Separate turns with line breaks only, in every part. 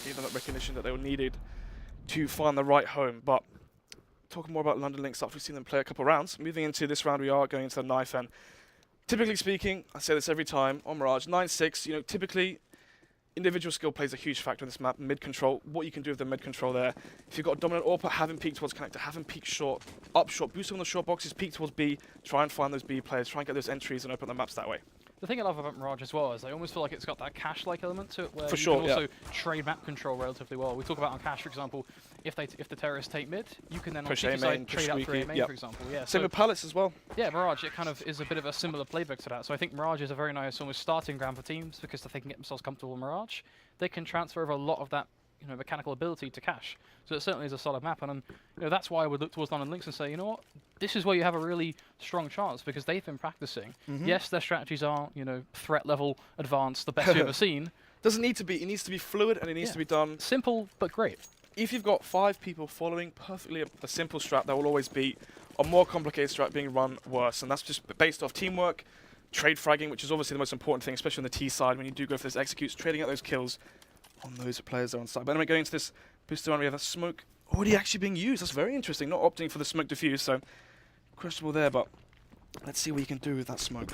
gave them that recognition that they were needed to find the right home. But talking more about London Lynx after we've seen them play a couple of rounds. Moving into this round, we are going into the knife, and typically speaking, I say this every time on Mirage, 9-6, you know, typically individual skill plays a huge factor in this map. Mid control, what you can do with the mid control there. If you've got a dominant AWP, have him peek towards connector, have him peek short, up short, boosting on the short boxes, peek towards B, try and find those B players, try and get those entries and open the maps that way.
The thing I love about Mirage as well is I almost feel like it's got that cache-like element to it, where
For
you
sure,
can also trade map control relatively well. We talk about on cache, for example, if the terrorists take mid, you can then
Push
on
A
CT
main,
side
push
trade out for A
squeaky,
main,
yep.
for example. Yeah,
Same
so
with pallets as well.
yeah, Mirage, it kind of is a bit of a similar playbook to that. So I think Mirage is a very nice almost starting ground for teams, because if they can get themselves comfortable in Mirage, they can transfer over a lot of that, you know, mechanical ability to cache. So it certainly is a solid map, and you know, that's why I would look towards London Lynx and say, you know what, this is where you have a really strong chance, because they've been practicing. Yes, their strategies are, you know, threat level advanced, the best you've ever seen.
Doesn't need to be, it needs to be fluid and it needs to be done.
Simple, but great.
If you've got 5 people following perfectly a simple strat, there will always be a more complicated strat being run worse, and that's just based off teamwork, trade fragging, which is obviously the most important thing, especially on the T side when you do go for this executes, trading out those kills on those players that are on side. But anyway, going into this booster round, we have a smoke already actually being used. That's very interesting, not opting for the smoke diffuse, so questionable there, but let's see what you can do with that smoke.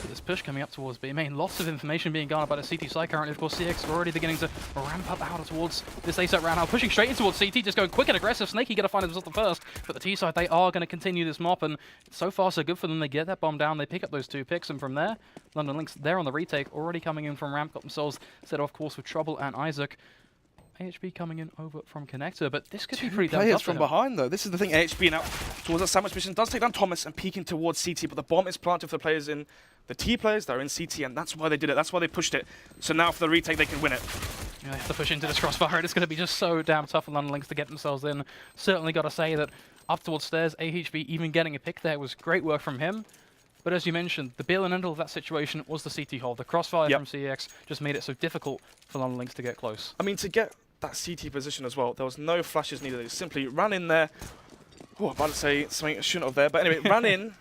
This push coming up towards B main, lots of information being garnered by the CT side currently. Of course, CeX already beginning to ramp up out towards this A-set round now, pushing straight in towards CT, just going quick and aggressive. Snaky going to find himself the first, but the T side, they are going to continue this mop, and so far so good for them. They get that bomb down, they pick up those 2 picks, and from there, London Lynx, they're on the retake, already coming in from ramp, got themselves set off course with Trouble and Isaac. AHB coming in over from connector, but this could be pretty damn
players
tough
from
for him.
behind though. This is the thing. AHB now towards that sandwich mission does take down Thomas and peeking towards CT, but the bomb is planted for the players in the T players that are in CT, and that's why they did it. That's why they pushed it. So now for the retake, they can win it.
Yeah, they have to push into this crossfire, and it's going to be just so damn tough for London Lynx to get themselves in. Certainly got to say that up towards stairs, AHB even getting a pick there was great work from him. But as you mentioned, the be-all and end-all of that situation was the CT hold. The crossfire from CeX just made it so difficult for London Lynx to get close.
I mean, to get that CT position as well, there was no flashes needed. They simply ran in there. Oh, I'm about to say something I shouldn't have there, but anyway, ran in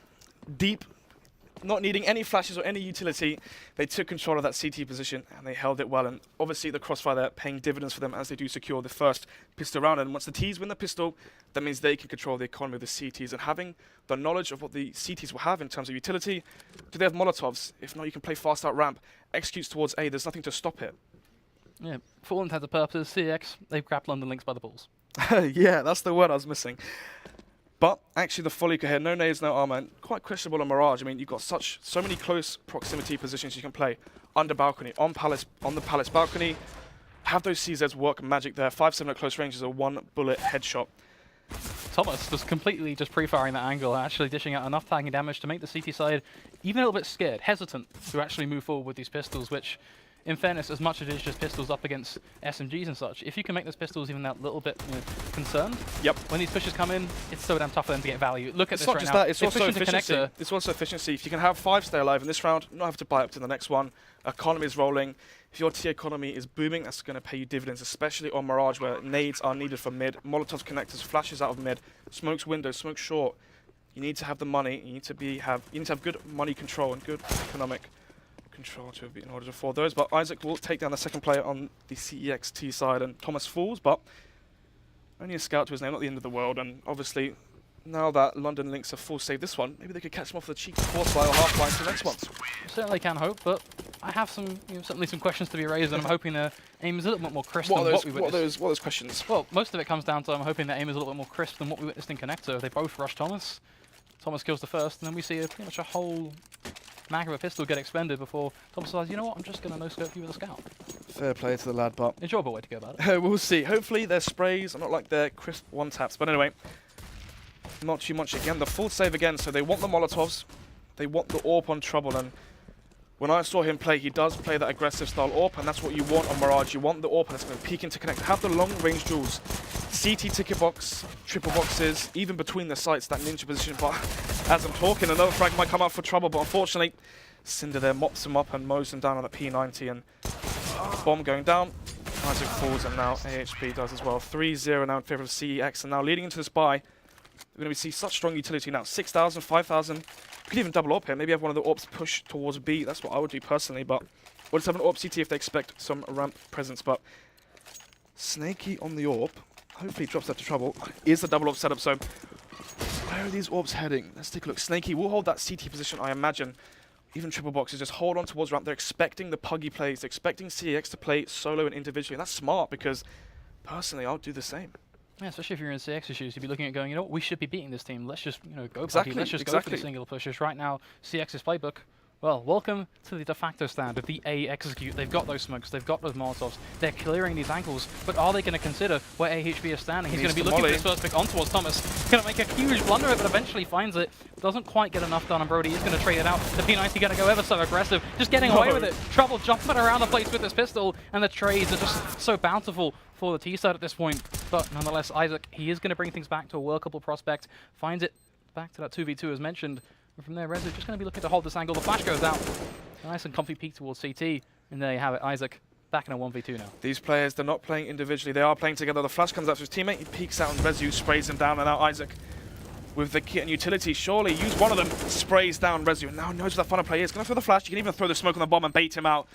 deep, not needing any flashes or any utility. They took control of that CT position and they held it well. And obviously the crossfire there paying dividends for them as they do secure the first pistol round. And once the Ts win the pistol, that means they can control the economy of the CTs. And having the knowledge of what the CTs will have in terms of utility, do they have Molotovs? If not, you can play fast out ramp, executes towards A. There's nothing to stop it.
Yeah, for all intents and purposes, CeX, they've grabbed London Lynx by the balls.
Yeah, that's the word I was missing. But actually the Follica here, no nades, no armor, and quite questionable on Mirage. I mean, you've got so many close proximity positions you can play. Under balcony, on the palace balcony. Have those CZs work magic there. 5-7 at close range is a 1 bullet headshot.
Thomas was completely just pre-firing that angle, actually dishing out enough tagging damage to make the CT side even a little bit scared, hesitant to actually move forward with these pistols, which, in fairness, as much as it is just pistols up against SMGs and such, if you can make those pistols even that little bit, you know, concerned, when these pushes come in, it's so damn tough for them to get value. Look at this right now. It's not just that,
it's also efficiency. It's also efficiency. If you can have 5 stay alive in this round, not have to buy up to the next one, economy is rolling. If your T economy is booming, that's going to pay you dividends, especially on Mirage where nades are needed for mid, Molotovs connectors, flashes out of mid, smokes windows, smokes short. You need to have the money, you need to have good money control and good economic control in order to afford those. But Isaac will take down the second player on the CEX T side, and Thomas falls, but only a scout to his name, not the end of the world. And obviously, now that London Lynx have full save this one, maybe they could catch them off the cheeky force line or half line to the next one.
Certainly can hope, but I have some, certainly some questions to be raised, and I'm hoping their aim is a little bit more crisp than what we witnessed.
What are those questions?
Well, most of it comes down to I'm hoping their aim is a little bit more crisp than what we witnessed in Connector. They both rush Thomas. Thomas kills the first, and then we see pretty much a whole mag of a pistol get expended before Thomas decides, you know what, I'm just going to no-scope you with a scout.
Fair play to the lad, but
enjoyable way to go about it.
We'll see. Hopefully their sprays are not like their crisp one-taps, but anyway, not too much again. The full save again, so they want the Molotovs, they want the AWP on Trouble, and when I saw him play, he does play that aggressive style AWP, and that's what you want on Mirage. You want the AWP that's going to peek into connect, have the long-range duels, CT ticket box, triple boxes, even between the sites, that ninja position. But as I'm talking, another frag might come out for Trouble, but unfortunately, Cinder there mops him up and mows him down on the P90, and bomb going down. Isaac falls, and now AHB does as well. 3-0 now in favor of CEX, and now leading into this buy, we're going to see such strong utility now. 6,000, 5,000. We could even double up here. Maybe have one of the AWPs push towards B. That's what I would do personally, but we'll just have an AWP CT if they expect some ramp presence. But Snaky on the AWP. Hopefully he drops that to trouble. Is the double AWP setup, so where are these AWPs heading? Let's take a look. Snaky will hold that CT position, I imagine. Even triple boxes just hold on towards ramp. They're expecting the puggy plays. They're expecting CeX to play solo and individually. And that's smart because, personally, I'll do the same.
Yeah, especially if you're in CX's shoes, you'd be looking at going, you know what, we should be beating this team. Let's just, go
Exactly,
puggy. Let's just go for the single pushes. Right now, CX's playbook. Well, welcome to the de facto stand of the A execute. They've got those smokes, they've got those molotovs, they're clearing these angles, but are they going to consider where AHB is standing? He's going to be looking for his first pick on towards Thomas. Going to make a huge blunder, but eventually finds it. Doesn't quite get enough done, and Brody is going to trade it out. The P90 going to go ever so aggressive, just getting away with it. Trouble jumping around the place with his pistol, and the trades are just so bountiful for the T side at this point. But nonetheless, Isaac, he is going to bring things back to a workable prospect. Finds it back to that 2v2 as mentioned. And from there, Rezo just going to be looking to hold this angle. The flash goes out. Nice and comfy peek towards CT. And there you have it, Isaac back in a 1v2 now.
These players, they're not playing individually. They are playing together. The flash comes out to his teammate. He peeks out and Rezo sprays him down. And now Isaac with the kit and utility. Surely use one of them. Sprays down Rezo. Now knows where that final play is. Going to throw the flash. You can even throw the smoke on the bomb and bait him out.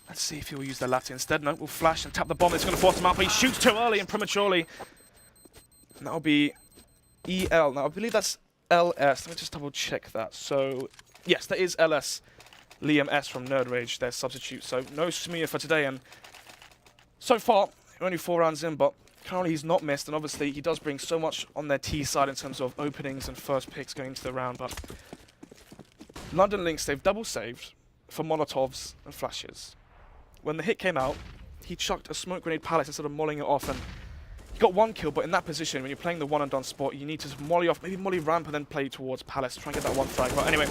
Let's see if he'll use the latter instead. No, we'll flash and tap the bomb. It's going to force him out, but he shoots too early and prematurely. And that'll be EL. Now, I believe that's LS. Let me just double check that. So, yes, that is LS. Liam S from Nerd Rage, their substitute. So, no Smear for today. And so far, only 4 rounds in, but currently he's not missed. And obviously, he does bring so much on their T side in terms of openings and first picks going into the round. But London Lynx, they've double saved for Molotovs and flashes. When the hit came out, he chucked a smoke grenade palace instead of mollying it off. And he got 1 kill, but in that position, when you're playing the one and done spot, you need to molly off, maybe molly ramp and then play towards palace, try and get that 1 frag. But anyway,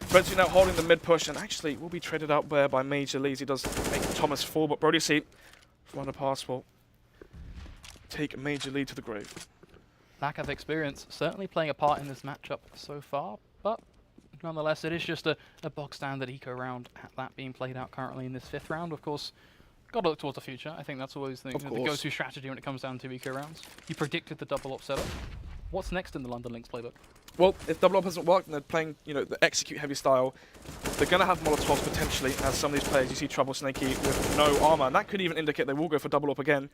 Rezo now holding the mid push and actually will be traded out there by Major Lees. He does make Thomas fall, but Brody C from under pass will take Major Lee to the grave.
Lack of experience certainly playing a part in this matchup so far, but nonetheless, it is just a box standard eco round at that being played out currently in this 5th round. Of course, got to look towards the future. I think that's always the go-to strategy when it comes down to eco rounds. You predicted the double up setup. What's next in the London Lynx playbook? Well,
if double up hasn't worked and they're playing, the execute heavy style, they're going to have Molotovs potentially, as some of these players, you see Trouble Snaky with no armor, and that could even indicate they will go for double up again.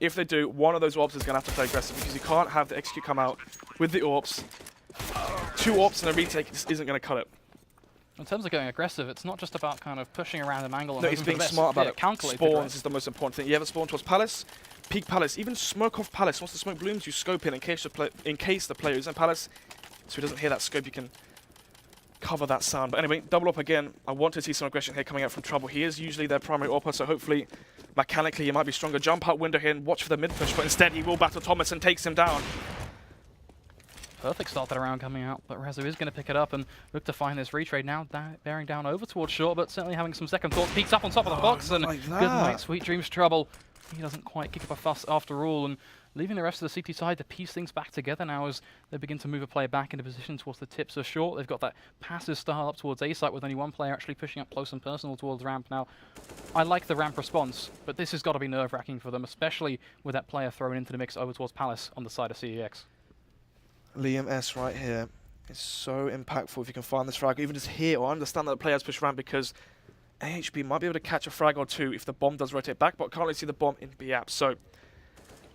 If they do, one of those AWPs is going to have to play aggressive, because you can't have the execute come out with the AWPs. 2 AWPs and a retake just isn't going to cut it.
In terms of going aggressive, it's not just about kind of pushing around an angle.
No, he's being smart about it. Spawns is the most important thing. You ever spawn towards Palace, peek Palace, even smoke off Palace. Once the smoke blooms, you scope in case the player is in Palace, so he doesn't hear that scope. You can cover that sound. But anyway, double up again. I want to see some aggression here coming out from Trouble. He is usually their primary AWPer, so hopefully, mechanically, he might be stronger. Jump out window here and watch for the mid push, but instead he will battle Thomas and takes him down.
Perfect start that round coming out, but Rezo is going to pick it up and look to find this retrade now, bearing down over towards short, but certainly having some second thoughts. Peeks up on top of the box, and
like
good night, sweet dreams, Trouble. He doesn't quite kick up a fuss after all, and leaving the rest of the CT side to piece things back together now as they begin to move a player back into position towards the tips of short. They've got that passive style up towards A site with only 1 player actually pushing up close and personal towards ramp. Now, I like the ramp response, but this has got to be nerve-wracking for them, especially with that player thrown into the mix over towards Palace on the side of CEX.
Liam S right here is so impactful if you can find this frag, even just here, or understand that the players push ramp, because AHB might be able to catch a frag or 2 if the bomb does rotate back, but can't really see the bomb in B-App. So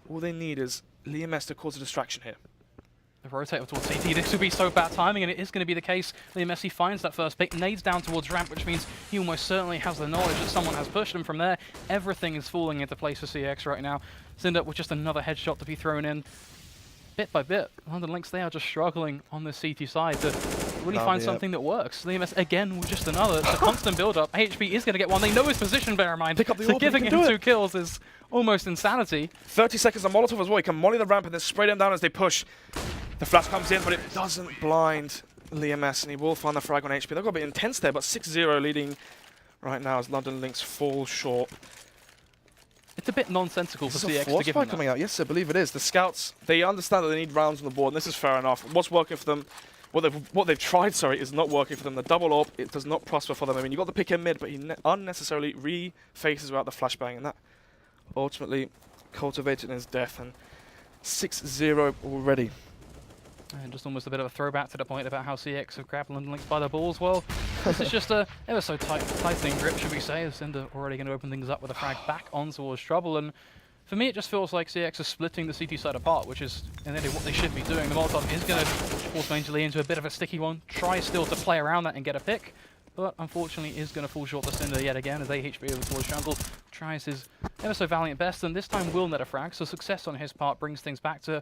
all they need is Liam S to cause a distraction here.
The rotate towards CT, this would be so bad timing, and it is going to be the case. Liam S finds that first pick, nades down towards ramp, which means he almost certainly has the knowledge that someone has pushed him from there. Everything is falling into place for CX right now. Cinder with just another headshot to be thrown in. Bit by bit, London Lynx, they are just struggling on the CT side to really find something that works. Liam S again with just another. It's a constant build-up. AHB is going to get one. They know his position, bear in mind.
Pick up the
so giving him 2 kills is almost insanity.
30 seconds on Molotov as well. He can molly the ramp and then spray them down as they push. The flash comes in, but it doesn't blind Liam S, and he will find the frag on HP. They've got a bit intense there, but 6-0 leading right now as London Lynx fall short.
It's a bit nonsensical for CX to give him that.
Coming out. Yes, I believe it is. The scouts, they understand that they need rounds on the board, and this is fair enough. What's working for them, what they've tried, is not working for them. The double AWP, it does not prosper for them. I mean, you got the pick in mid, but he unnecessarily re-faces without the flashbang, and that ultimately cultivated in his death. And 6-0 already.
And just almost a bit of a throwback to the point about how CX have grabbed London Lynx by the balls. Well, this is just a ever so tightening grip, should we say, as Cinder already going to open things up with a frag back on towards Trouble. And For me, it just feels like CeX is splitting the CT side apart, which is indeed what they should be doing. The Molotov is going to force Major League into a bit of a sticky one. Tries still to play around that and get a pick, but unfortunately is going to fall short the Cinder yet again as AHB over towards jungle. Tries his ever so valiant best, and this time will net a frag, so success on his part brings things back to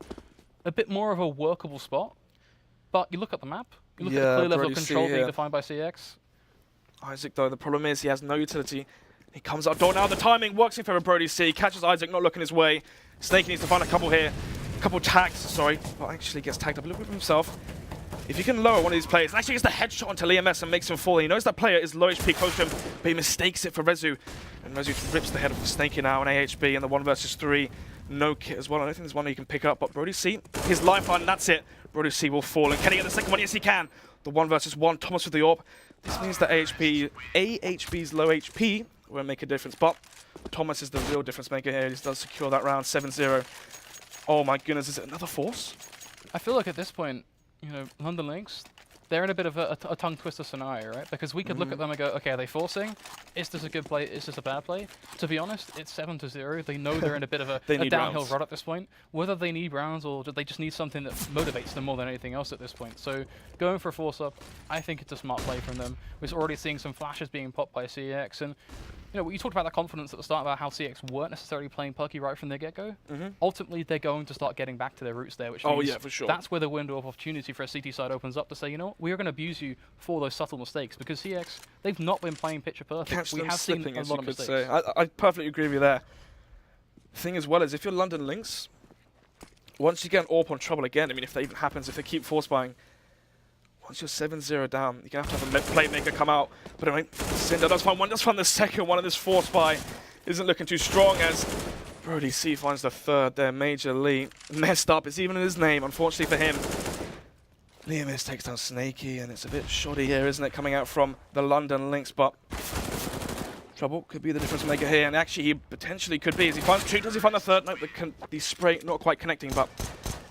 a bit more of a workable spot. But you look at the map, you look at the clear level of control being defined by CeX.
Isaac, though, the problem is he has no utility. He comes out door now. The timing works in favor of Brody C. Catches Isaac, not looking his way. Snakey needs to find a couple here. A couple tags, sorry. But actually gets tagged up a little bit himself. If you can lower one of these players, actually gets the headshot onto Liam S and makes him fall. He knows that player is low HP close to him, but he mistakes it for Rezu. And Rezu rips the head of Snakey now on AHB in the 1 versus 3. No kit as well. I don't think there's one he can pick up, but Brody C, his lifeline, and that's it. Brody C will fall. And can he get the second one? Yes, he can. The 1 versus 1. Thomas with the AWP. This means that AHB's low HP won't make a difference, but Thomas is the real difference maker here. He does secure that round 7-0. Oh my goodness, is it another force?
I feel like at this point, you know, London Lynx, they're in a bit of a tongue twister scenario, right? Because we could look at them and go, okay, are they forcing? Is this a good play? Is this a bad play? To be honest, it's 7-0. They know they're in a bit of a downhill run at this point. Whether they need rounds or do they just need something that motivates them more than anything else at this point. So going for a force up, I think it's a smart play from them. We're already seeing some flashes being popped by CeX, and you know, you talked about that confidence at the start about how CeX weren't necessarily playing perky right from the get-go. Ultimately, they're going to start getting back to their roots there, which means
for sure.
That's where the window of opportunity for a CT side opens up to say, you know what, we are going to abuse you for those subtle mistakes, because CeX, they've not been playing picture perfect. We have seen a lot of mistakes.
I perfectly agree with you there. The thing as well is, if you're London Lynx, once you get an AWP on trouble again, I mean, if that even happens, if they keep force buying, once you're 7-0 down, you're going to have a playmaker come out. But anyway, Cinder does find one, does find the second one, and this force buy isn't looking too strong as Brody C finds the third there. Major Lee messed up. It's even in his name, unfortunately for him. Liam S takes down Snakey, and it's a bit shoddy here, isn't it, coming out from the London Lynx, but trouble could be the difference maker here, and actually he potentially could be. As he finds two, does he find the third? No, the spray not quite connecting, but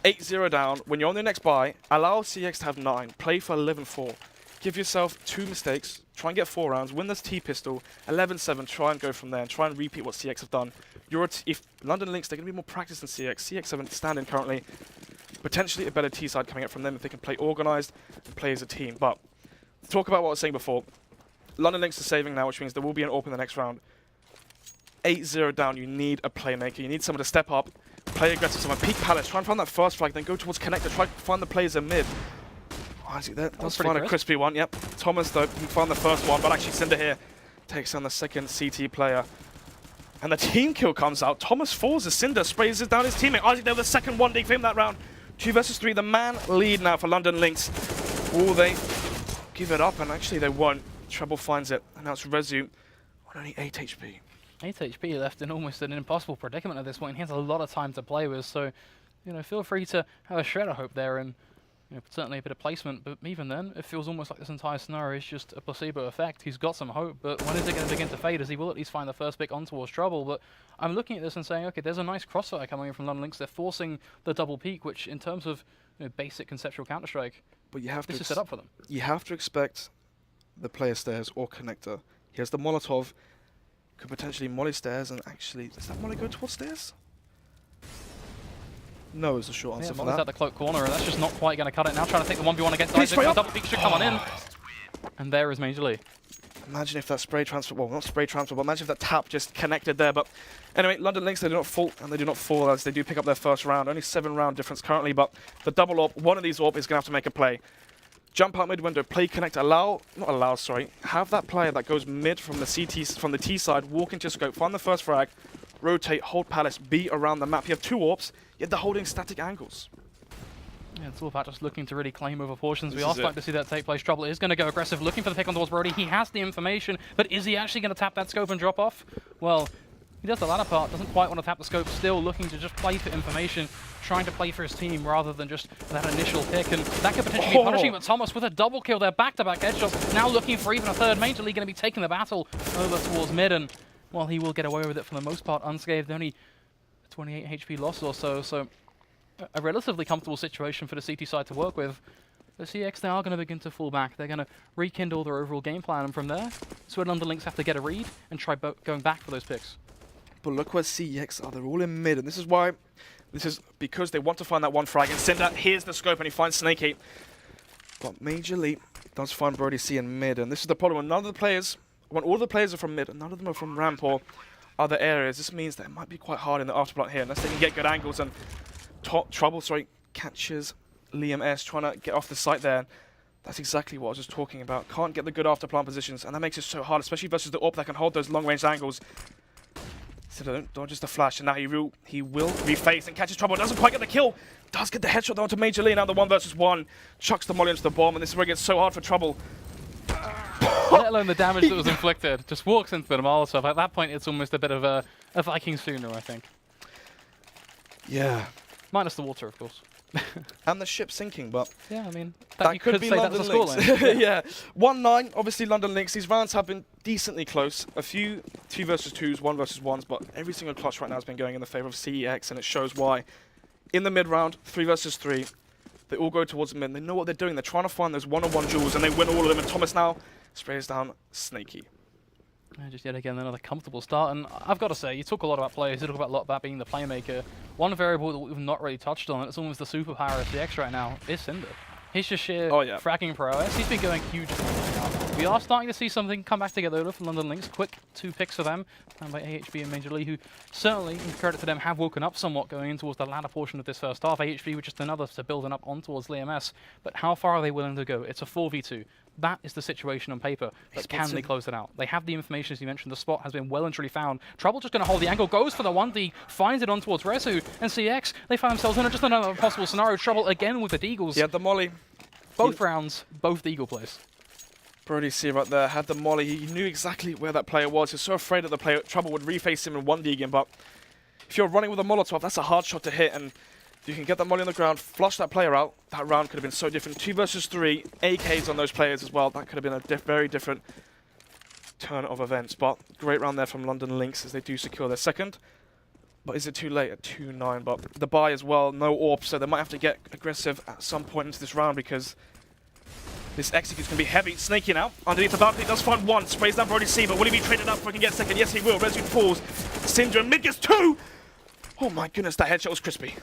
8-0 down. When you're on the next buy, allow CeX to have 9. Play for 11-4. Give yourself 2 mistakes. Try and get 4 rounds. Win this T-pistol. 11-7. Try and go from there and try and repeat what CeX have done. If London Lynx, they're going to be more practiced than CeX. CeX haven't standing currently. Potentially a better T-side coming up from them if they can play organized and play as a team. But talk about what I was saying before. London Lynx is saving now, which means there will be an AWP in the next round. 8-0 down. You need a playmaker. You need someone to step up. Play aggressive, someone peek Palace, try and find that first flag, then go towards connector, try to find the players in mid. Isaac there does find a crispy one, yep. Thomas though, he found the first one, but actually Cinder here takes on the second CT player. And the team kill comes out. Thomas falls as Cinder sprays down his teammate. Isaac there with the second one, they claim that round. 2 versus 3, the man lead now for London Lynx. Will they give it up? And actually they won't. Treble finds it, and now it's Rezu on only 8 HP.
8 HP left in almost an impossible predicament at this point. He has a lot of time to play with, so you know, feel free to have a shred of hope there, and you know, certainly a bit of placement. But even then, it feels almost like this entire scenario is just a placebo effect. He's got some hope, but when is it going to begin to fade? As he will at least find the first pick on towards trouble. But I'm looking at this and saying, okay, there's a nice crossfire coming in from London Lynx. They're forcing the double peak, which in terms of basic conceptual Counter-Strike,
but you have
this is set up for them.
You have to expect the player stairs or connector. He has the Molotov. Could potentially molly stairs, and actually, does that molly go towards stairs? No is the short answer for that.
At the cloak corner, and that's just not quite going to cut it. Now trying to take the 1v1 against Isaac. The double peek should come on in. And there is Major Lee.
Imagine if that spray transfer, well, not spray transfer, but imagine if that tap just connected there. But anyway, London Lynx, they do not fall, and they do not fall as they do pick up their first round. Only 7-round difference currently, but the double AWP, one of these AWP is going to have to make a play. Jump out mid window, play connect, have that player that goes mid from the T side, walk into scope, find the first frag, rotate, hold Palace, be around the map. You have 2 AWPs, yet they're holding static angles.
Yeah, it's all about just looking to really claim over portions. We are starting to see that take place. Trouble is going to go aggressive, looking for the pick on towards Brody. He has the information, but is he actually going to tap that scope and drop off? Well, he does the latter part, doesn't quite want to tap the scope, still looking to just play for information, trying to play for his team rather than just that initial pick, and that could potentially be punishing, but Thomas with a double kill there, back-to-back headshots, now looking for even a third. Major League going to be taking the battle over towards mid, and well, he will get away with it for the most part, unscathed, only 28 HP loss or so, so a relatively comfortable situation for the CT side to work with. The CeX, they are going to begin to fall back. They're going to rekindle their overall game plan, and from there, it's where London Lynx have to get a read and try going back for those picks.
but look where CEX are. They're all in mid, and this is why. This is because they want to find that one frag. And Cinder, here's the scope, and he finds Snaky. But Major League does find Brody C in mid, and this is the problem. When none of the players, when all the players are from mid, and none of them are from ramp or other areas, this means that it might be quite hard in the afterplant here, unless they can get good angles. And Trouble, catches Liam S trying to get off the site there. That's exactly what I was just talking about. Can't get the good afterplant positions, and that makes it so hard, especially versus the AWP that can hold those long-range angles. So dodges the flash, and now he will reface and catches Trouble. Doesn't quite get the kill. Does get the headshot though onto Major Lee. Now the 1 versus 1. Chucks the molly into the bomb, and this is where it gets so hard for Trouble.
Let alone the damage that was inflicted. Just walks into the Molotov. At that point, it's almost a bit of a Viking sooner, I think.
Yeah.
Minus the water, of course.
And the ship sinking, but
yeah, I mean,
that could be London Lynx. Yeah. 1-9, obviously London Lynx. These rounds have been decently close. A few 2 versus 2s, 1 versus 1s, but every single clutch right now has been going in the favor of CEX, and it shows why. In the mid round, 3 versus 3, they all go towards the mid. They know what they're doing. They're trying to find those one-on-one duels, and they win all of them. And Thomas now sprays down Snaky.
Just yet again another comfortable start, and I've got to say, you talk a lot about players, you talk a lot about being the playmaker. One variable that we've not really touched on, and it's almost the superpower of CeX right now, is Cinder. He's just sheer fracking prowess. He's been going huge right now. We are starting to see something come back together though from London Lynx. Quick 2 picks for them, and by AHB and Major Lee, who certainly, in credit to them, have woken up somewhat going in towards the latter portion of this first half. AHB with just another to building up on towards Liam S. But how far are they willing to go? It's a 4v2. That is the situation on paper, but can they close it out? They have the information, as you mentioned, the spot has been well and truly found. Trouble just going to hold the angle, goes for the 1D, finds it on towards Rezu, and CeX, they find themselves in just another possible scenario. Trouble again with the Deagles.
He had the molly.
Both rounds, both Deagle plays.
Brody C right there had the molly. He knew exactly where that player was. He was so afraid that the player Trouble would reface him in 1D again, but if you're running with a Molotov, that's a hard shot to hit, and if you can get that molly on the ground, flush that player out, that round could have been so different. 2 versus 3, AKs on those players as well. That could have been a very different turn of events. But great round there from London Lynx as they do secure their second. But is it too late at 2-9? But the buy as well, no AWP, so they might have to get aggressive at some point into this round because this execute's going to be heavy. Snaky now, underneath the balcony, does find 1, sprays down Brody C, but will he be traded up if he can get second? Yes, he will. Rezu falls. Cinder and mid gets 2! Oh my goodness, that headshot was crispy.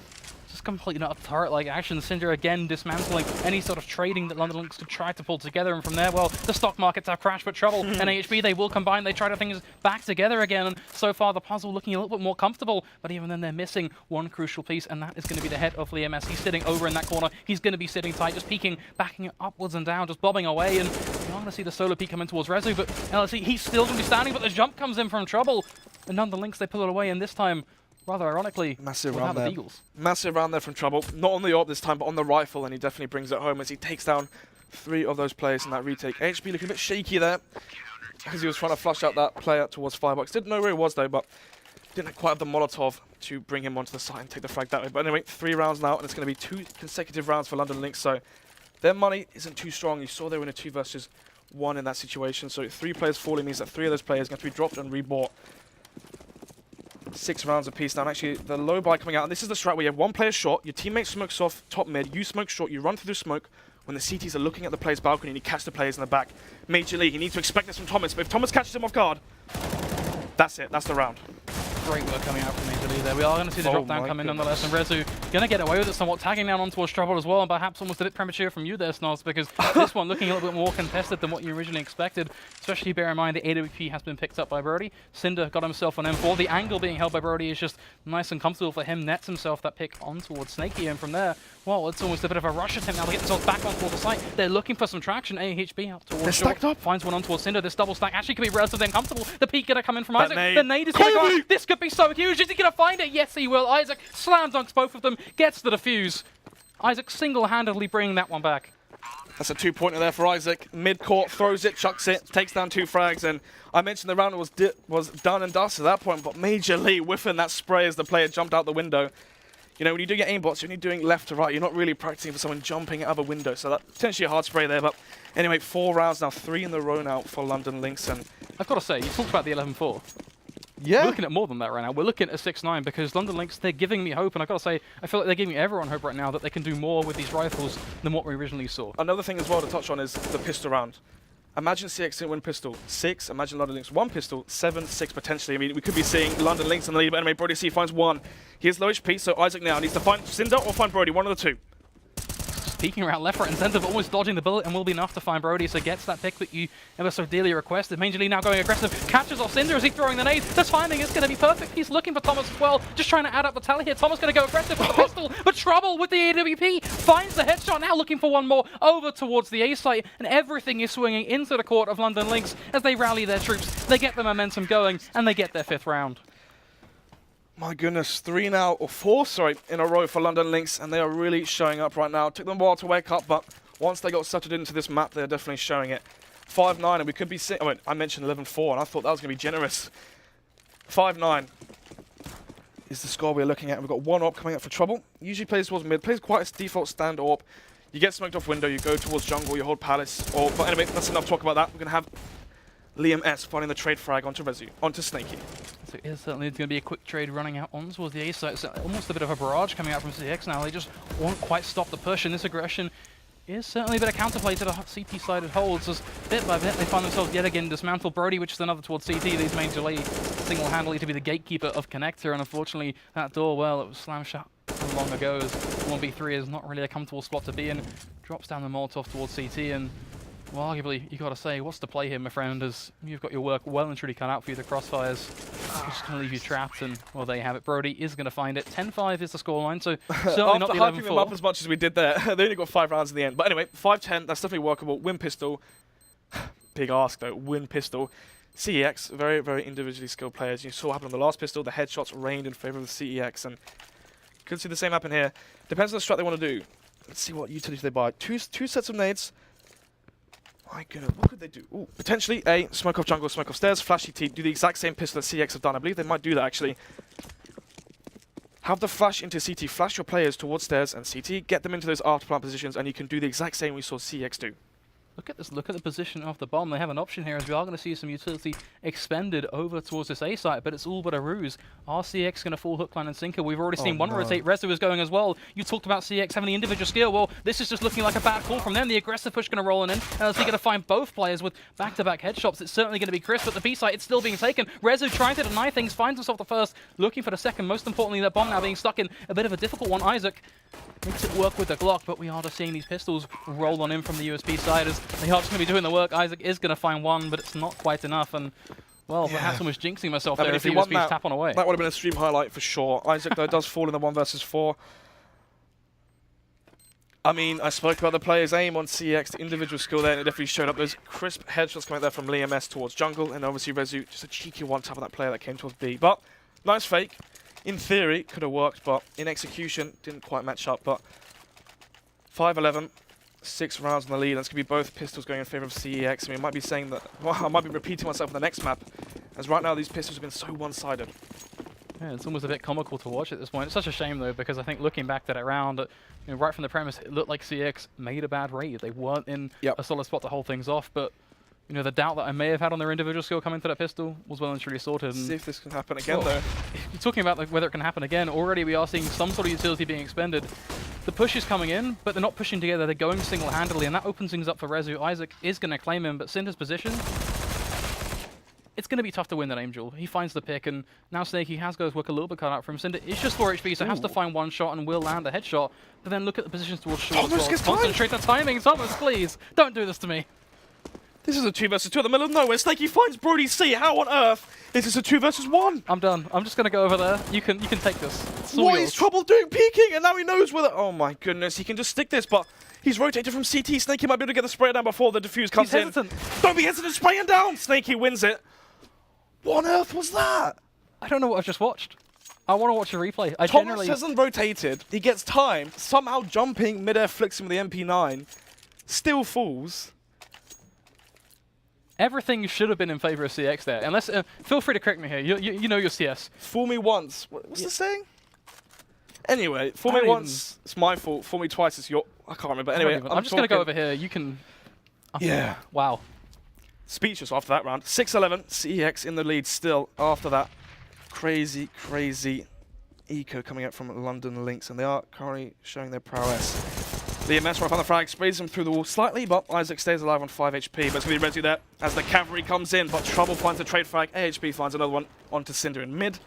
Just completely not a turret-like action. Cinder again dismantling any sort of trading that London Lynx could try to pull together, and from there, well, the stock markets have crashed, but Trouble and AHB, they will combine. They try to things back together again, and so far the puzzle looking a little bit more comfortable, but even then they're missing one crucial piece, and that is going to be the head of Liam S. He's sitting over in that corner. He's going to be sitting tight, just peeking, backing it upwards and down, just bobbing away, and you're going to see the solo peek coming towards Rezu, but LSE, he's still going to be standing, but the jump comes in from Trouble, and London Lynx, they pull it away, and this time, rather ironically,
massive round there. Massive round there from Trouble. Not on the AWP this time, but on the rifle, and he definitely brings it home as he takes down 3 of those players in that retake. HB looking a bit shaky there as he was trying to flush out that player towards Firebox. Didn't know where he was though, but didn't quite have the Molotov to bring him onto the side and take the frag that way. But anyway, 3 rounds now, and it's going to be 2 consecutive rounds for London Lynx, so their money isn't too strong. You saw they were in a 2 versus 1 in that situation, so 3 players falling means that 3 of those players are going to be dropped and rebought. 6 rounds apiece now, and actually the low buy coming out, and this is the strat where you have 1 player short, your teammate smokes off top mid, you smoke short, you run through the smoke. When the CTs are looking at the player's balcony and you catch the players in the back. Major League, you need to expect this from Thomas, but if Thomas catches him off guard, that's it, that's the round.
Great work coming out from Major League there. We are going to see the drop down come in nonetheless, and Rezu going to get away with it somewhat, tagging down on towards Trouble as well, and perhaps almost a bit premature from you there, Snoz, because this one looking a little bit more contested than what you originally expected, especially bear in mind the AWP has been picked up by Brody. Cinder got himself an M4. The angle being held by Brody is just nice and comfortable for him, nets himself that pick on towards Snaky, and from there, well, it's almost a bit of a rush attempt now to get themselves back on towards the site. They're looking for some traction. AHB out towards
They're stacked up.
Finds one on towards Cinder. This double stack actually could be relatively uncomfortable. The peek going to come in from Isaac. The nade is going to go. This could be so huge. Is he going to find it? Yes, he will. Isaac slam dunks both of them, gets the defuse. Isaac single-handedly bringing that one back.
That's a 2-pointer there for Isaac. Mid-court, throws it, chucks it, takes down 2 frags, and I mentioned the round was done and dusted at that point, but Major Lee whiffing that spray as the player jumped out the window. You know, when you do your aimbots, you're only doing left to right. You're not really practicing for someone jumping out of a window, so that's potentially a hard spray there. But anyway, 4 rounds now, 3 in the row now for London Lynx. And
I've got to say, you talked about the 11-4.
Yeah.
We're looking at more than that right now. We're looking at a 6-9 because London Lynx, they're giving me hope, and I've got to say, I feel like they're giving everyone hope right now that they can do more with these rifles than what we originally saw.
Another thing as well to touch on is the pistol round. Imagine CeX didn't win pistol 6. Imagine London Lynx 1 pistol 7, 6 potentially. I mean, we could be seeing London Lynx in the lead, but anyway, Brody C finds 1. He has low HP, so Isaac now needs to find Cinder or find Brody, one of the two.
Just peeking around left, right, and centre, but almost dodging the bullet, and will be enough to find Brody. So gets that pick that you ever so dearly requested. Major League now going aggressive, catches off Cinder as he throwing the nade. The timing is going to be perfect. He's looking for Thomas as well, just trying to add up the tally here. Thomas going to go aggressive with the pistol, but trouble with the AWP. Finds the headshot, now looking for one more over towards the A site, and everything is swinging into the court of London Lynx as they rally their troops. They get the momentum going, and they get their 5th round.
My goodness, 3 now, or 4, sorry, in a row for London Lynx, and they are really showing up right now. It took them a while to wake up, but once they got settled into this map, they're definitely showing it. 5-9, and we could be seeing, I mentioned 11-4, and I thought that was going to be generous. 5-9 is the score we're looking at. We've got 1 AWP coming up for trouble. Usually plays towards mid, plays quite a default stand AWP. You get smoked off window, you go towards jungle, you hold palace, but anyway, that's enough talk about that. We're going to have Liam S finding the trade frag onto Rezu, onto Snakey.
So it is certainly going to be a quick trade running out on towards the A site. It's almost a bit of a barrage coming out from CeX now. They just won't quite stop the push, and this aggression is certainly a bit of counterplay to the CT side it holds. As bit by bit they find themselves yet again dismantled. Brody, which is another towards CT, these Major League single-handedly to be the gatekeeper of Connector, and unfortunately that door, well, it was slam shut long ago, as 1v3 is not really a comfortable spot to be in. Drops down the Molotov towards CT, and well, arguably, you got to say, what's the play here, my friend, as you've got your work well and truly cut out for you. The crossfires are just going to leave you trapped, and, well, there you have it. Brody is going to find it. 10-5 is the scoreline, so certainly not the 11-4.
After hyping them up as much as we did there, they only got 5 rounds in the end. But anyway, 5-10, that's definitely workable. Win pistol. Big ask, though. Win pistol. CeX, very, very individually skilled players. You saw what happened on the last pistol. The headshots rained in favor of the CeX, and could see the same happen here. Depends on the strat they want to do. Let's see what utility they buy. Two sets of nades. My goodness, what could they do? Ooh, potentially a smoke off jungle, smoke off stairs, flashy T, do the exact same pistol that CeX have done. I believe they might do that actually. Have the flash into CT, flash your players towards stairs and CT, get them into those after plant positions, and you can do the exact same we saw CeX do.
Look at this, look at the position of the bomb. They have an option here, as we are going to see some utility expended over towards this A site, but it's all but a ruse. Are CeX going to fall hook, line, and sinker? We've already seen one rotate. Rezo is going as well. You talked about CeX having the individual skill. Well, this is just looking like a bad call from them. The aggressive push going to roll in, and as we're going to find both players with back-to-back headshots, it's certainly going to be Chris, but the B site, it's still being taken. Rezo trying to deny things, finds himself the first, looking for the second. Most importantly, that bomb now being stuck in a bit of a difficult one. Isaac makes it work with the Glock, but we are just seeing these pistols roll on in from the USP side as they are just going to be doing the work. Isaac is going to find one, but it's not quite enough, and well, perhaps almost jinxing myself there as the USP's tap on away.
That would have been a stream highlight for sure. Isaac, though, does fall in the 1 versus 4. I mean, I spoke about the player's aim on CeX, the individual skill there, and it definitely showed up. Those crisp headshots coming there from Liam S towards jungle, and obviously Rezu, just a cheeky one tap of that player that came towards B. But, nice fake. In theory, could have worked, but in execution, didn't quite match up. But 5-11, 6 rounds in the lead. That's going to be both pistols going in favor of CeX. I mean, I might be saying that, well, I might be repeating myself in the next map, as right now these pistols have been so one-sided.
Yeah, it's almost a bit comical to watch at this point. It's such a shame, though, because I think looking back to that round, right from the premise, it looked like CeX made a bad raid. They weren't in a solid spot to hold things off, but the doubt that I may have had on their individual skill coming to that pistol was well and truly sorted.
See if this can happen again, though.
You're talking about whether it can happen again. Already we are seeing some sort of utility being expended. The push is coming in, but they're not pushing together. They're going single-handedly, and that opens things up for Rezu. Isaac is going to claim him, but Cinder's position, it's going to be tough to win that aim duel. He finds the pick, and now Snakey has got his work a little bit cut out for him. Cinder is just 4 HP, so has to find one shot and will land a headshot. But then look at the positions towards short. Concentrate the timing. Thomas, please, don't do this to me.
This is a 2 versus 2 in the middle of nowhere. Snakey finds Brody C. How on earth is this a 2 versus 1?
I'm done. I'm just going to go over there. You can take this.
What is Trouble doing? Peeking, and now he knows whether... Oh my goodness, he can just stick this, but he's rotated from CT. Snakey might be able to get the spray down before the defuse comes in. Don't be hesitant, spraying down! Snakey wins it. What on earth was that?
I don't know what I've just watched. I want to watch a replay.
Thomas hasn't rotated. He gets time, somehow jumping, mid-air flicks him with the MP9. Still falls.
Everything should have been in favor of CeX there. Unless, feel free to correct me here. You know your CS.
Fool me once. What's the saying? Anyway, fool me once, it's my fault. Fool me twice, it's your... I can't remember. Anyway,
I'm just going to go over here. You can...
Yeah.
Wow.
Speechless after that round. 6-11, CeX in the lead still after that. Crazy, crazy eco coming out from London Lynx, and they are currently showing their prowess. The EMS right on the frag, sprays him through the wall slightly, but Isaac stays alive on 5 HP. But it's going to be Rezu there as the cavalry comes in, but Trouble finds a trade frag. AHP finds another one onto Cinder in mid.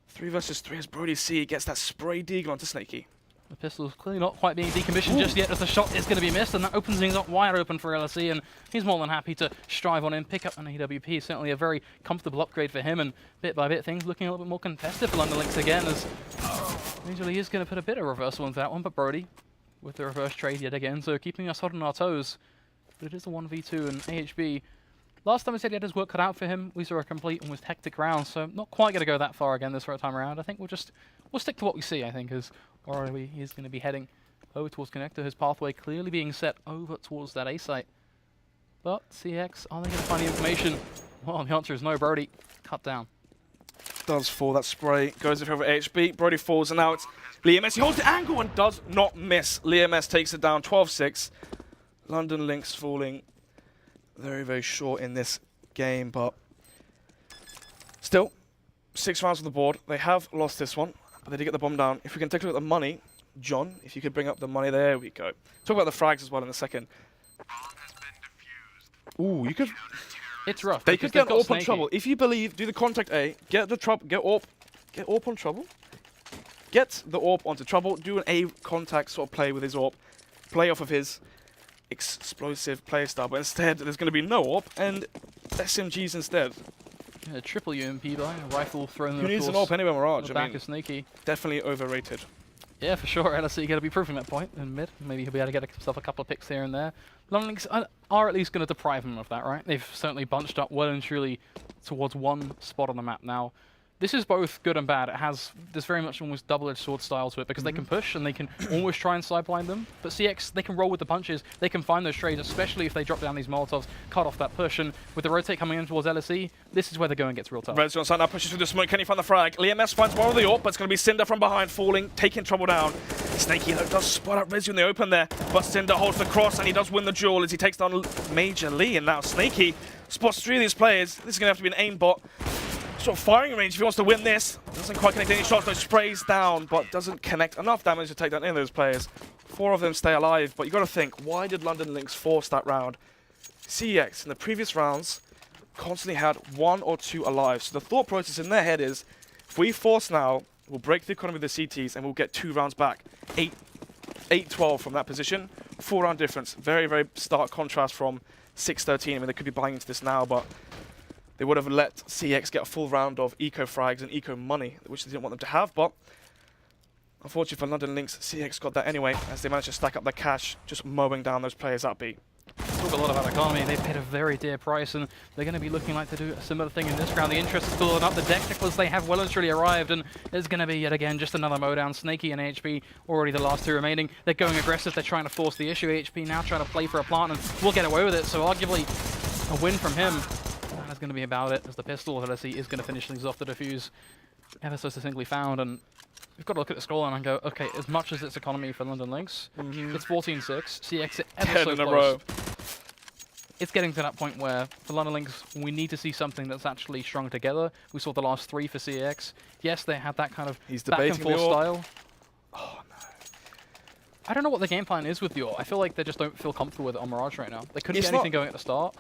3 versus 3 as Brody C gets that spray deagle onto Snakey.
The pistol's clearly not quite being decommissioned just yet as the shot is going to be missed, and that opens things up wide open for LSE, and he's more than happy to strive on in, pick up an AWP. Certainly a very comfortable upgrade for him, and bit by bit things looking a little bit more contested for London Lynx again, as usually is going to put a bit of reversal into that one, but Brody with the reverse trade yet again, so keeping us hot on our toes. But it is a 1v2, and AHB, last time I said he had his work cut out for him, we saw a complete almost hectic round, so not quite going to go that far again this time around. I think we'll stick to what we see, I think, as Orly is going to be heading over towards Connector, his pathway clearly being set over towards that A site. But CeX, are they going to find the information? Well, the answer is no. Brody cut down.
Does fall, that spray goes in favor of HB. Brody falls, and now it's Liam S. He holds the angle and does not miss. Liam S takes it down 12-6. London Lynx falling very, very short in this game, but still, 6 rounds on the board. They have lost this one, but they did get the bomb down. If we can take a look at the money, John, if you could bring up the money, there we go. Talk about the frags as well in a second. Ooh, you could.
It's rough.
They could get AWP on Trouble. If you believe, do the contact A, get the Trouble, get AWP on Trouble. Get the AWP onto Trouble, do an A contact sort of play with his AWP, play off of his explosive play style, but instead there's going to be no AWP and SMGs instead.
Yeah, triple UMP by a rifle thrown.
Who needs an AWP anyway, Mirage?
Back is Sneaky.
Definitely overrated.
Yeah, for sure. LSE going to be proving that point in mid. Maybe he'll be able to get himself a couple of picks here and there. London Lynx are at least going to deprive him of that, right? They've certainly bunched up well and truly towards one spot on the map now. This is both good and bad. There's very much almost double-edged sword style to it because they can push and they can almost try and sideline them. But CeX, they can roll with the punches. They can find those trades, especially if they drop down these Molotovs, cut off that push. And with the rotate coming in towards LSE, this is where the going gets real tough.
Red's on side now, pushes through the smoke. Can he find the frag? Liam S finds one of the AWP, but it's going to be Cinder from behind, falling, taking Trouble down. Snakey though does spot out Rezu in the open there, but Cinder holds the cross and he does win the duel as he takes down Major Lee. And now Snakey spots 3 of these players. This is going to have to be an aimbot. Sort of firing range if he wants to win this. Doesn't quite connect any shots, though sprays down, but doesn't connect enough damage to take down any of those players. 4 of them stay alive, but you got to think, why did London Lynx force that round? CeX in the previous rounds constantly had 1 or 2 alive, so the thought process in their head is, if we force now, we'll break the economy of the CTs and we'll get 2 rounds back. 8-12 from that position, 4-round difference. Very, very stark contrast from 6-13. I mean, they could be buying into this now, but they would have let CeX get a full round of eco frags and eco money, which they didn't want them to have, but unfortunately for London Lynx, CeX got that anyway, as they managed to stack up their cash, just mowing down those players at B.
Talk a lot about economy. They paid a very dear price, and they're going to be looking like to do a similar thing in this round. The interest is building up. The Technicals, they have well and truly arrived, and there's going to be yet again just another mowdown. Snakey and AHP already the last 2 remaining. They're going aggressive. They're trying to force the issue. AHP now trying to play for a plant, and we'll get away with it. So arguably a win from him. That's going to be about it, as the pistol of LSE is going to finish things off. The defuse ever so succinctly found, and we've got to look at the scoreline and go, okay, as much as it's economy for London Lynx, it's 14-6. CeX ever so
in a
close.
row.
It's getting to that point where, for London Lynx, we need to see something that's actually strung together. We saw the last 3 for CeX. Yes, they had that kind of back and forth style.
Oh, no.
I don't know what the game plan is with the AWP. I feel like they just don't feel comfortable with it on Mirage right now. They couldn't get anything going at the start.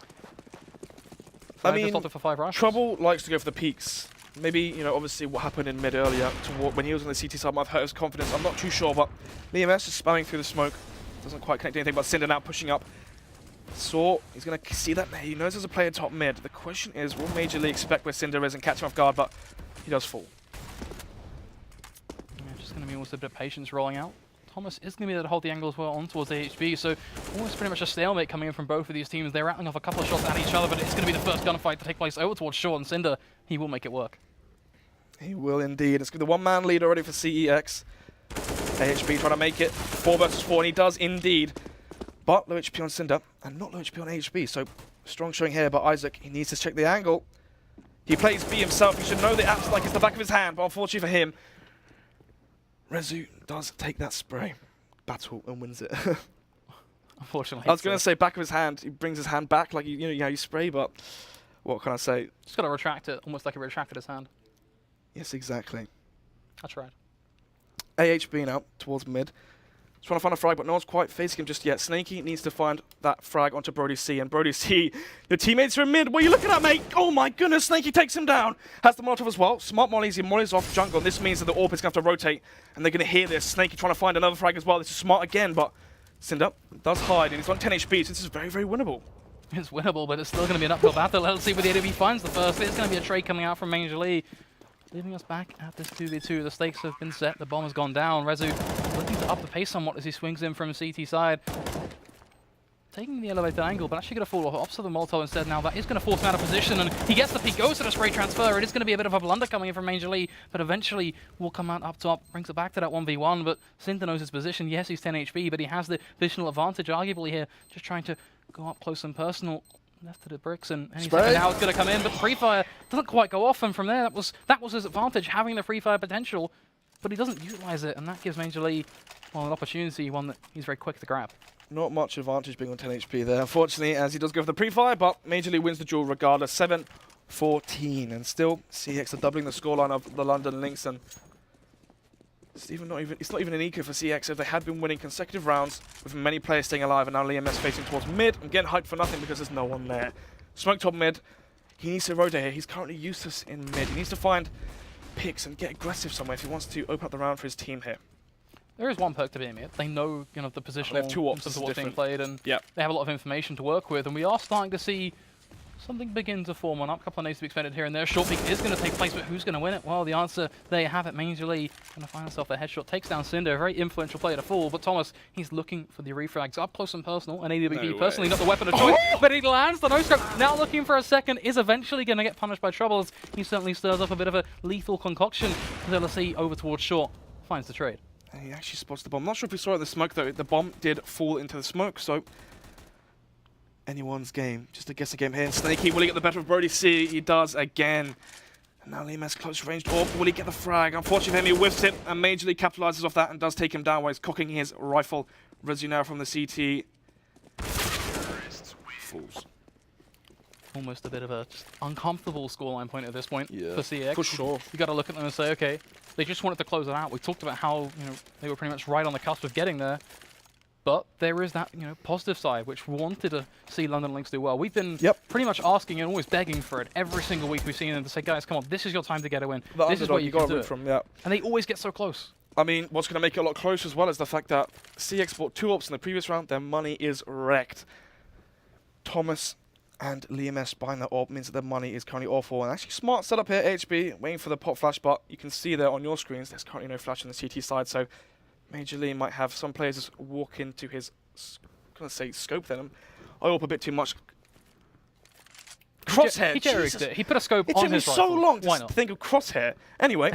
I mean,
for 5 rushes.
Trouble likes to go for the peaks. Maybe, you know, obviously what happened in mid earlier, when he was on the CT side might have hurt his confidence. I'm not too sure, but Liam S is spamming through the smoke. Doesn't quite connect anything, but Cinder now pushing up. So he's going to see that. He knows there's a player top mid. The question is, will Major Lee expect where Cinder is and catch him off guard, but he does fall.
Yeah, just going to be almost a bit of patience rolling out. Thomas is going to be able to hold the angle as well on towards AHB, so almost pretty much a stalemate coming in from both of these teams. They're rattling off a couple of shots at each other, but it's going to be the first gunfight to take place over towards Shaw, and Cinder, he will make it work.
He will indeed. It's going to be the 1-man lead already for CeX. AHB trying to make it 4 versus 4, and he does indeed. But low HP on Cinder, and not low HP on AHB, so strong showing here, but Isaac, he needs to check the angle. He plays B himself, he should know the apps like it's the back of his hand, but unfortunately for him, Rezu does take that spray, battle, and wins it.
Unfortunately.
I was going to say back of his hand, he brings his hand back like you know how you spray, but what can I say?
Just got to retract it, almost like he retracted his hand.
Yes, exactly.
I tried.
AHB now towards mid, trying to find a frag, but no one's quite facing him just yet. Snaky needs to find that frag onto Brody C. And Brody C, your teammates are in mid. What are you looking at, mate? Oh my goodness, Snaky takes him down. Has the Molotov as well. Smart mollies, he mollies off jungle. And this means that the AWP is going to have to rotate. And they're going to hear this. Snaky trying to find another frag as well. This is smart again, but Cinder does hide. And he's on 10 HP, so this is very, very winnable.
It's winnable, but it's still going to be an uphill battle. Let's see where the AWP finds the first. There's going to be a trade coming out from Major Lee, leaving us back at this 2v2. The stakes have been set. The bomb has gone down. Rezu looking to up the pace somewhat as he swings in from CT side. Taking the elevated angle, but actually going to fall off to the Molotov instead now. That is going to force him out of position, and he gets the peek, goes to the spray transfer. It is going to be a bit of a blunder coming in from Major Lee, but eventually will come out up top, brings it back to that 1v1, but Cinder knows his position. Yes, he's 10 HP, but he has the additional advantage, arguably, here, just trying to go up close and personal. Left to the bricks, and any second now it's going to come in, but the free fire doesn't quite go off, and from there, that was his advantage, having the free fire potential, but he doesn't utilize it, and that gives Major Lee, well, an opportunity, one that he's very quick to grab. Not
much advantage being on 10 HP there, unfortunately, as he does go for the pre-fire, but Major Lee wins the duel regardless. 7-14, and still CeX are doubling the scoreline of the London Lynx, and it's not even an eco for CeX if they had been winning consecutive rounds with many players staying alive, and now Liam S facing towards mid and getting hyped for nothing because there's no one there. Smoke top mid. He needs to rotate here. He's currently useless in mid. He needs to find picks and get aggressive somewhere if he wants to open up the round for his team here.
There is one perk to being mid. They know, you know, the position
of what's
being played, and they have a lot of information to work with, and we are starting to see something begin to form on up. A couple of names to be expected here and there. Short peek is going to take place, but who's going to win it? Well, the answer, there you have it. Major Lee going to find himself a headshot. Takes down Cinder, a very influential player to fall, but Thomas, he's looking for the refrags up close and personal, and AWP personally not the weapon of choice, but he lands the no-scope. Now looking for a second, is eventually going to get punished by trouble as he certainly stirs up a bit of a lethal concoction. LSE over towards short, finds the trade.
And he actually spots the bomb. Not sure if we saw it in the smoke though. The bomb did fall into the smoke, so anyone's game. Just a guessing game here. And Snaky, will he get the better of Brody C? He does again. And now Liam has close range. Or will he get the frag? Unfortunately for him, he whiffs it and Major Lee capitalizes off that and does take him down while he's cocking his rifle. Rezu now from the CT. Fools.
Almost a bit of a just uncomfortable scoreline point at this point for CeX.
For sure.
You got to look at them and say, okay, they just wanted to close it out. We talked about how, you know, they were pretty much right on the cusp of getting there. But there is that, you know, positive side, which we wanted to see London Lynx do well. We've been pretty much asking and always begging for it every single week. We've seen them to say, guys, come on, this is your time to get a win. This is what you can do. And they always get so close.
I mean, what's going to make it a lot closer as well is the fact that CeX bought 2 ops in the previous round. Their money is wrecked. Thomas and Liam S buying that AWP means that their money is currently awful. And actually, smart setup here, HB, waiting for the pop flash, but you can see there on your screens, there's currently no flash on the CT side, so Major Lee might have some players just walk into his, I'm say scope then. I AWP a bit too much. Crosshair,
he put a scope on his rifle.
It took me so long to think of crosshair. Anyway,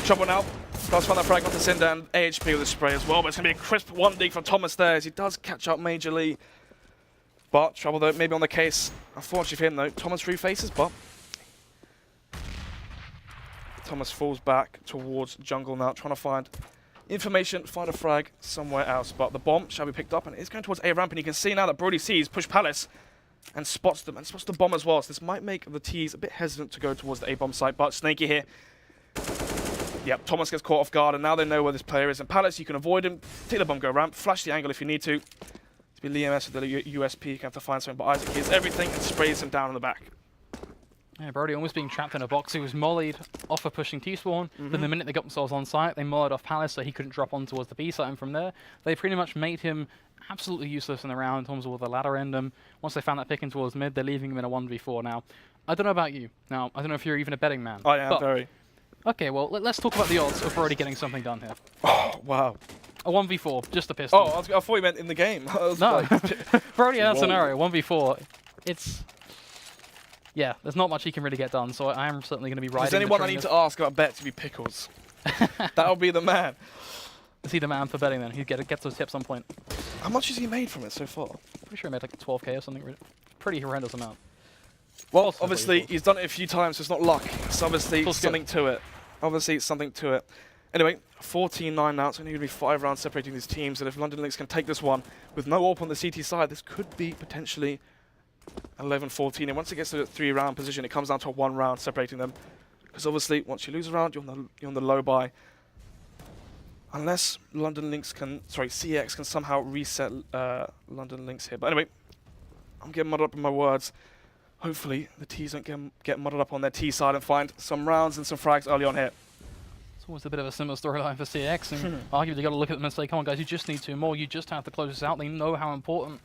trouble now. Does find that frag onto Cinder and AHP with a spray as well, but it's going to be a crisp 1D from Thomas there as he does catch up Major Lee. But trouble though, maybe on the case. Unfortunately for him though, Thomas refaces, but Thomas falls back towards jungle now, trying to find information, find a frag somewhere else. But the bomb shall be picked up and it's going towards A ramp, and you can see now that Brody sees push Palace and spots them and spots the bomb as well. So this might make the T's a bit hesitant to go towards the A bomb site, but Snaky here. Yep, Thomas gets caught off guard, and now they know where this player is. And Palace, you can avoid him, take the bomb, go ramp, flash the angle if you need to. To be Liam S with the USP, you can have to find something, but Isaac hears everything and sprays him down in the back.
Yeah, Brody almost being trapped in a box. He was mollied off of pushing T-spawn, but the minute they got themselves on site, they mollied off Palace so he couldn't drop on towards the B site, and from there, they pretty much made him absolutely useless in the round in terms of the ladder end. Once they found that picking towards mid, they're leaving him in a 1v4 now. I don't know about you. Now, I don't know if you're even a betting man.
I am, very.
Okay, well, let's talk about the odds of Brody getting something done here.
Oh, wow.
A 1v4, just a pistol.
Oh, I thought you meant in the game.
No. Brody in that scenario, 1v4, it's... Yeah, there's not much he can really get done, so I am certainly going to be riding.
Is there anyone I need to ask about bet to be Pickles? That'll be the man.
Is he the man for betting then? He gets those tips on point.
How much has he made from it so far?
Pretty sure he made like 12k or something. Pretty horrendous amount.
Well, obviously, he's done it a few times, so it's not luck. It's obviously something to it. Obviously, it's something to it. Anyway, 14-9 now. It's only going to be 5 rounds separating these teams, and if London Lynx can take this one with no AWP on the CT side, this could be potentially 11-14. And once it gets to the 3-round position, it comes down to a 1 round separating them. Because obviously, once you lose a round, you're on the low buy. Unless London Lynx can, sorry, CeX can somehow reset London Lynx here. But anyway, I'm getting muddled up in my words. Hopefully the T's don't get muddled up on their T side and find some rounds and some frags early on here.
It's almost a bit of a similar storyline for CeX, and arguably you got to look at them and say, come on guys, you just need 2 more. You just have to close this out. They know how important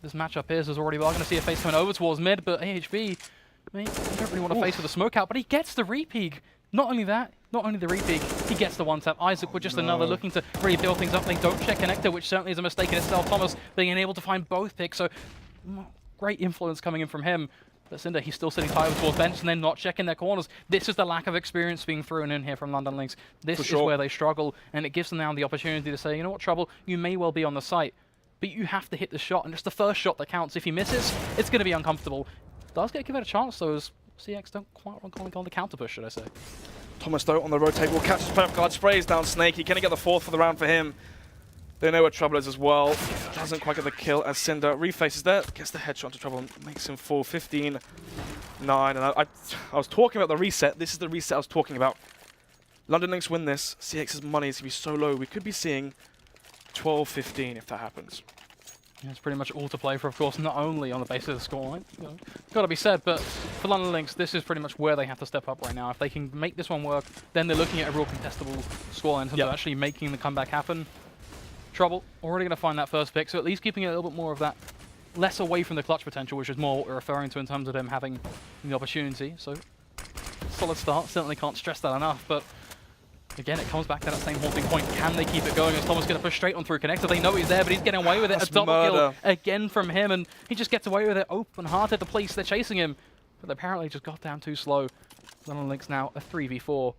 this matchup is. There's already, we're going to see a face coming over towards mid, but AHB, I mean, you don't really want to face with a smoke out, but he gets the repeat. Not only that, not only the repeat, he gets the 1-tap. Isaac with just another looking to really build things up. They don't check connector, which certainly is a mistake in itself. Thomas being able to find both picks, so great influence coming in from him. But Cinder, he's still sitting tight towards bench and then not checking their corners. This is the lack of experience being thrown in here from London Lynx. This is where they struggle, and it gives them now the opportunity to say, you know what, Trouble, you may well be on the site, but you have to hit the shot, and it's the first shot that counts. If he misses, it's going to be uncomfortable. Does get given a chance, though, as CeX don't quite want to go on the counter push, should I say. Thomas,
though, on the rotate will catch his perfect guard, sprays down Snake. He can get the 4th for the round for him. They know where Trouble is as well. Doesn't quite get the kill as Cinder refaces there, gets the headshot to Trouble and makes him fall 15-9. And I was talking about the reset. This is the reset I was talking about. London Lynx win this. CX's money is going to be so low. We could be seeing 12-15 if that happens.
Yeah, it's pretty much all to play for, of course, not only on the basis of the scoreline. You know, got to be said, but for London Lynx, this is pretty much where they have to step up right now. If they can make this one work, then they're looking at a real contestable scoreline in terms of actually making the comeback happen. Trouble, already going to find that first pick, so at least keeping it a little bit more of that, less away from the clutch potential, which is more what we're referring to in terms of them having the opportunity. So, solid start, certainly can't stress that enough, but again, it comes back to that same haunting point. Can they keep it going? As Thomas going to push straight on through connector. They know he's there, but he's getting away with it. A double kill again from him, and he just gets away with it. Open-hearted, the police, they're chasing him, but they apparently just got down too slow. London Lynx now a 3v4.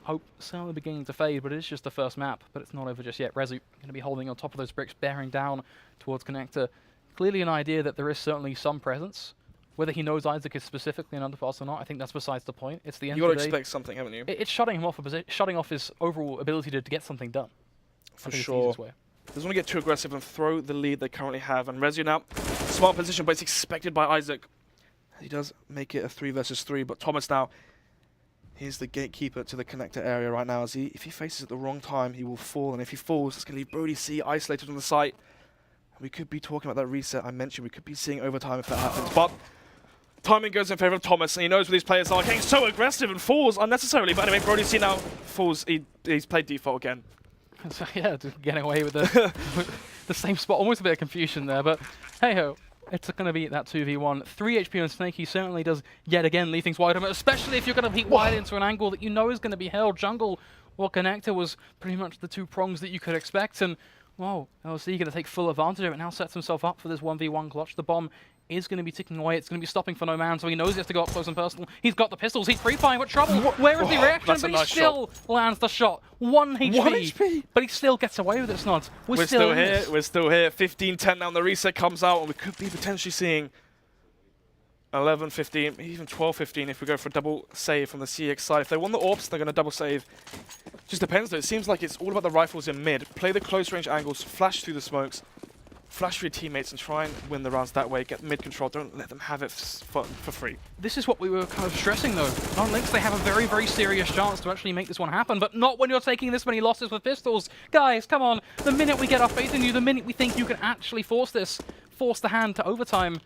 Hope certainly beginning to fade, but it is just the first map, but it's not over just yet. Rezu going to be holding on top of those bricks, bearing down towards connector. Clearly an idea that there is certainly some presence. Whether he knows Isaac is specifically an underpass or not, I think that's besides the point. It's the end of the day.
You got to expect something, haven't you?
It's shutting him off shutting off his overall ability to get something done.
For sure. Doesn't want to get too aggressive and throw the lead they currently have. And Rezu now, smart position, but it's expected by Isaac. He does make it a 3 versus 3, but Thomas now, he's the gatekeeper to the connector area right now. As if he faces at the wrong time, he will fall. And if he falls, it's going to leave Brody C isolated on the site. We could be talking about that reset I mentioned. We could be seeing overtime if that happens. But timing goes in favor of Thomas, and he knows where these players are. Getting so aggressive and falls unnecessarily. But anyway, Brody C now falls. He's played default again.
So yeah, just getting away with the same spot. Almost a bit of confusion there, but hey-ho. It's going to be that 2v1. 3 HP on Snake. He certainly does yet again leave things wide open, especially if you're going to peek wide into an angle that you know is going to be held. Jungle or connector was pretty much the 2 prongs that you could expect, and wow, LC going to take full advantage of it. Now sets himself up for this 1v1 clutch. The bomb is going to be ticking away. It's going to be stopping for no man, so he knows he has to go up close and personal. He's got the pistols. He's free-firing with Trouble. Where is the reaction? But he still lands the shot. 1 HP. 1 HP. But he still gets away with it, Snods. We're still
here. We're still here. 15-10 now. The reset comes out, and we could be potentially seeing 11-15, even 12-15 if we go for a double save from the CeX side. If they want the AWPs, they're going to double save. Just depends, though. It seems like it's all about the rifles in mid. Play the close-range angles, flash through the smokes, flash for your teammates and try and win the rounds that way. Get mid control. Don't let them have it for free.
This is what we were kind of stressing, though. On Lynx, they have a very, very serious chance to actually make this one happen, but not when you're taking this many losses with pistols. Guys, come on. The minute we get our faith in you, the minute we think you can actually force the hand to overtime,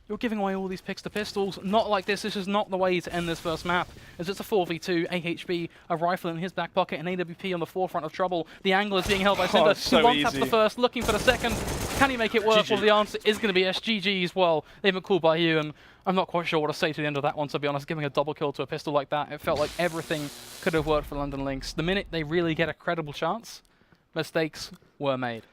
you're giving away all these picks to pistols. Not like this. This is not the way to end this first map. As it's a 4v2, AHB, a rifle in his back pocket, and AWP on the forefront of Trouble. The angle is being held by Cinder.
So
Who one-taps the first, looking for the second. Can he make it work? Well, the answer is going to be SGG as well. They've been called by you, and I'm not quite sure what to say to the end of that one, to be honest. Giving a double kill to a pistol like that, it felt like everything could have worked for London Lynx. The minute they really get a credible chance, mistakes were made.